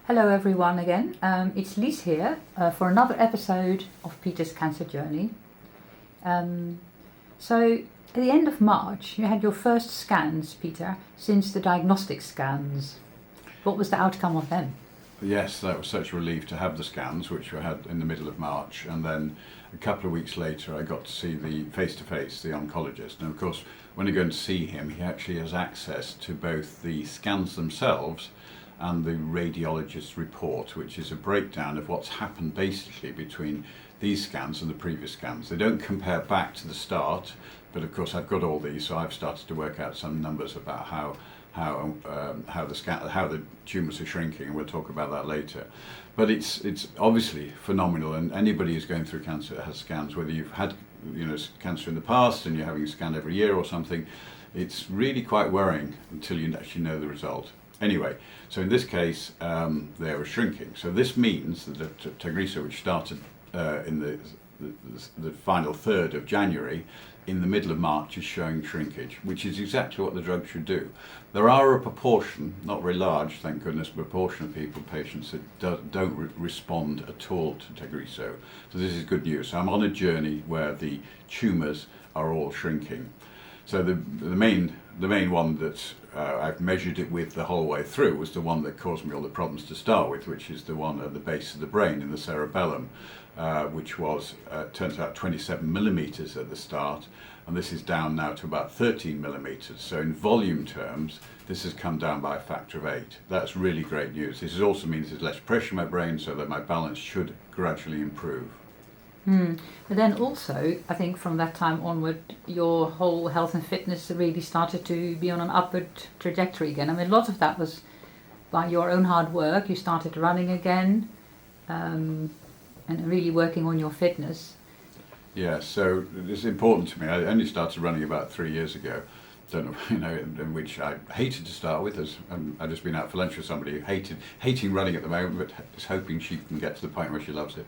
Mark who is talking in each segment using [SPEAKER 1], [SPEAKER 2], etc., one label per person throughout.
[SPEAKER 1] Hello everyone again. It's Lies here for another episode of Peter's Cancer Journey. So at the end of March you had your first scans, Peter, since the diagnostic scans. What was the outcome of them?
[SPEAKER 2] Yes, that was such a relief to have the scans, which we had in the middle of March, and then a couple of weeks later I got to see the face-to-face, the oncologist. And of course, when you go and see him, he actually has access to both the scans themselves and the radiologist's report, which is a breakdown of what's happened basically between these scans and the previous scans. They don't compare back to the start, but of course I've got all these, so I've started to work out some numbers about how the tumours are shrinking, and we'll talk about that later. But it's obviously phenomenal, and anybody who's going through cancer that has scans, whether you've had cancer in the past and you're having a scan every year or something, it's really quite worrying until you actually know the result. Anyway, so in this case, they were shrinking. So this means that the Tagrisso, which started in the final third of January, in the middle of March is showing shrinkage, which is exactly what the drug should do. There are a proportion, not very large, thank goodness, proportion of patients that don't respond at all to Tagrisso. So this is good news. So I'm on a journey where the tumours are all shrinking. So the main one that I've measured it with the whole way through was the one that caused me all the problems to start with, which is the one at the base of the brain in the cerebellum, which was, turns out, 27 millimetres at the start, and this is down now to about 13 millimetres. So in volume terms, this has come down by a factor of 8. That's really great news. This also means there's less pressure in my brain, so that my balance should gradually improve.
[SPEAKER 1] But then also, I think from that time onward, your whole health and fitness really started to be on an upward trajectory again. I mean, a lot of that was by your own hard work. You started running again, and really working on your fitness.
[SPEAKER 2] Yeah, so it's important to me. I only started running about 3 years ago. Don't know, in which I hated to start with. As I've just been out for lunch with somebody who hating running at the moment, but is hoping she can get to the point where she loves it.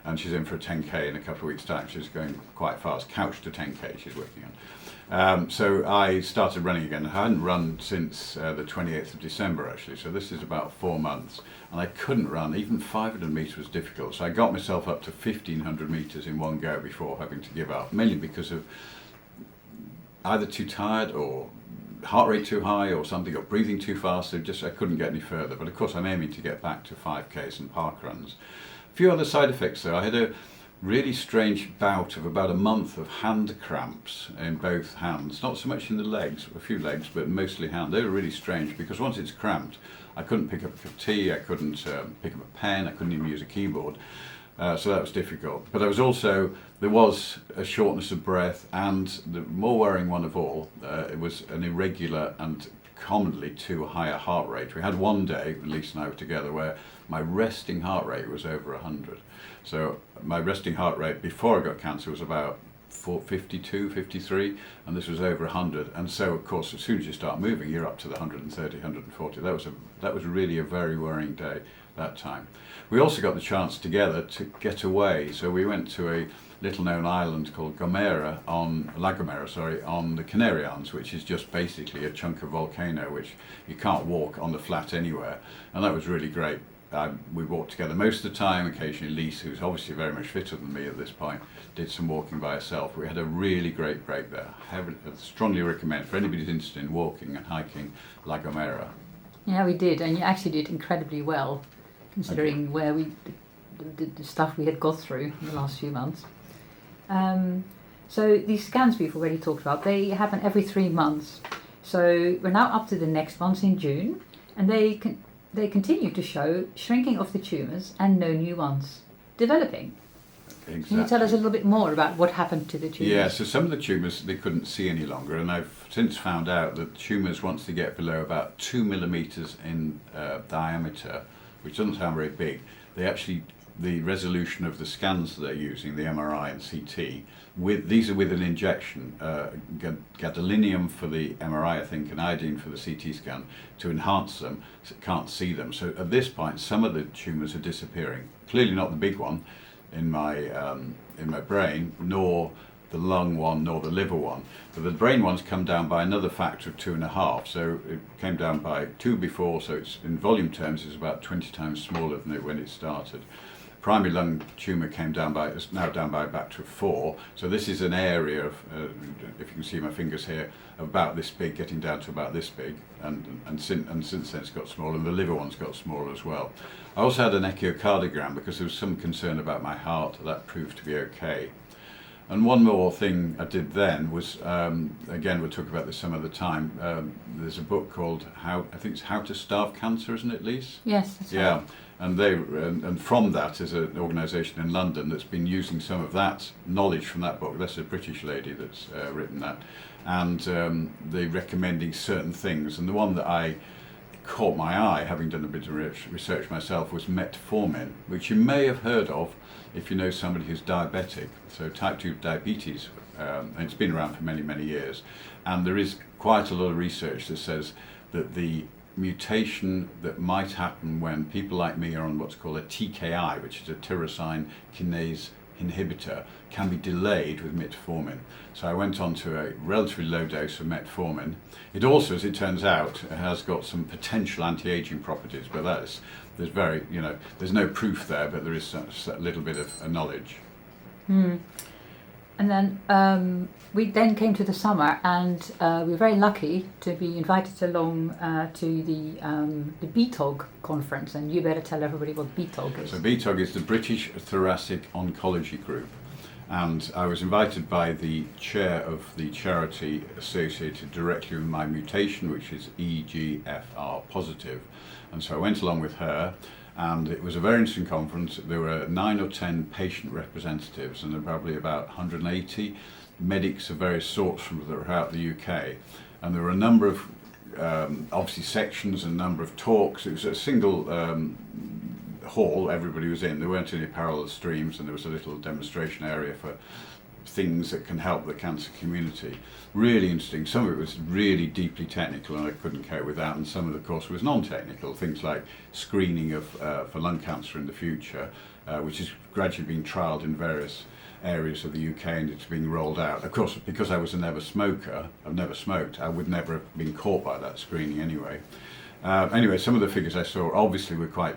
[SPEAKER 2] And she's in for a 10k in a couple of weeks' time. She's going quite fast, couch to 10k she's working on. So I started running again. I hadn't run since the 28th of December actually, so this is about 4 months. And I couldn't run, even 500 metres was difficult. So I got myself up to 1500 metres in one go before having to give up, mainly because of either too tired or heart rate too high or something, or breathing too fast. I couldn't get any further. But of course I'm aiming to get back to 5Ks and park runs. A few other side effects though. I had a really strange bout of about a month of hand cramps in both hands, not so much in the legs, a few legs, but mostly hand. They were really strange because once it's cramped, I couldn't pick up a cup of tea, I couldn't pick up a pen, I couldn't even use a keyboard. So that was difficult. But there was a shortness of breath, and the more worrying one of all, it was an irregular and commonly too high a heart rate. We had one day, Lisa and I were together, where my resting heart rate was over 100. So my resting heart rate before I got cancer was about 52, 53, and this was over 100. And so of course as soon as you start moving, you're up to the 130, 140. That was really a very worrying day that time. We also got the chance together to get away. So we went to a little known island called La Gomera on the Canary Islands, which is just basically a chunk of volcano which you can't walk on the flat anywhere, and that was really great. We walked together most of the time. Occasionally Lisa, who's obviously very much fitter than me at this point, did some walking by herself. We had a really great break there. I strongly recommend for anybody who's interested in walking and hiking La Gomera.
[SPEAKER 1] Yeah, we did, and you actually did incredibly well, considering where the stuff we had got through in the last few months. So these scans we've already talked about, they happen every 3 months. So we're now up to the next ones in June, and they continue to show shrinking of the tumours and no new ones developing.
[SPEAKER 2] Exactly.
[SPEAKER 1] Can you tell us a little bit more about what happened to the tumours?
[SPEAKER 2] Yeah, so some of the tumours they couldn't see any longer, and I've since found out that tumours, once they get below about 2 millimetres in diameter, which doesn't sound very big, the resolution of the scans that they're using, the MRI and CT, these are with an injection, gadolinium for the MRI, I think, and iodine for the CT scan to enhance them, so can't see them. So at this point, some of the tumours are disappearing. Clearly not the big one in my brain, nor the lung one nor the liver one. But the brain one's come down by another factor of 2.5. So it came down by 2 before, so it's in volume terms is about 20 times smaller than it when it started. Primary lung tumour is now down by a factor of 4. So this is an area of, if you can see my fingers here, about this big, getting down to about this big, and since then it's got smaller, and the liver one's got smaller as well. I also had an echocardiogram because there was some concern about my heart. That proved to be okay. And one more thing I did then was, again, we'll talk about this some other time. There's a book called How to Starve Cancer, isn't it, Lise?
[SPEAKER 1] Yes, that's
[SPEAKER 2] yeah.
[SPEAKER 1] right.
[SPEAKER 2] And from that is an organisation in London that's been using some of that knowledge from that book. That's a British lady that's written that, and they're recommending certain things. And the one that I caught my eye, having done a bit of research myself, was metformin, which you may have heard of if you know somebody who's diabetic. So type 2 diabetes, and it's been around for many, many years. And there is quite a lot of research that says that the mutation that might happen when people like me are on what's called a TKI, which is a tyrosine kinase inhibitor, can be delayed with metformin. So I went on to a relatively low dose of metformin. It also, as it turns out, has got some potential anti-aging properties, but there's no proof there, but there is a little bit of knowledge.
[SPEAKER 1] And then we then came to the summer, and we were very lucky to be invited along to the BTOG conference. And you better tell everybody what BTOG is.
[SPEAKER 2] So BTOG is the British Thoracic Oncology Group. And I was invited by the chair of the charity associated directly with my mutation, which is EGFR positive. And so I went along with her. And it was a very interesting conference. There were 9 or 10 patient representatives, and there were probably about 180 medics of various sorts from throughout the UK. And there were a number of, obviously, sections and a number of talks. It was a single hall everybody was in. There weren't any parallel streams, and there was a little demonstration area for things that can help the cancer community. Really interesting. Some of it was really deeply technical, and I couldn't cope with that, and some of the course was non-technical, things like screening of for lung cancer in the future, which is gradually being trialled in various areas of the UK, and it's being rolled out. Of course, because I was a never smoker, I've never smoked, I would never have been caught by that screening anyway. Anyway, some of the figures I saw obviously were quite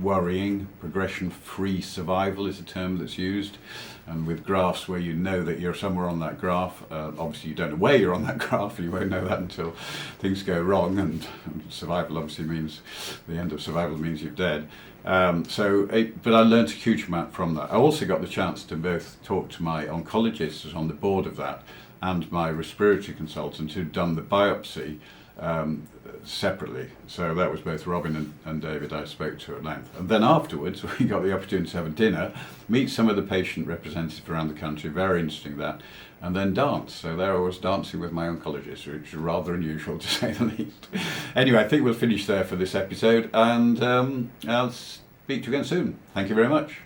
[SPEAKER 2] worrying. Progression-free survival is a term that's used, and with graphs where you know that you're somewhere on that graph, obviously you don't know where you're on that graph, and you won't know that until things go wrong, and survival obviously means, the end of survival means you're dead. But I learned a huge amount from that. I also got the chance to both talk to my oncologist who's on the board of that, and my respiratory consultant who'd done the biopsy separately. So that was both Robin and David I spoke to at length. And then afterwards we got the opportunity to have a dinner, meet some of the patient representatives around the country, very interesting that, and then dance. So there I was dancing with my oncologist, which is rather unusual to say the least. Anyway, I think we'll finish there for this episode, and I'll speak to you again soon. Thank you very much.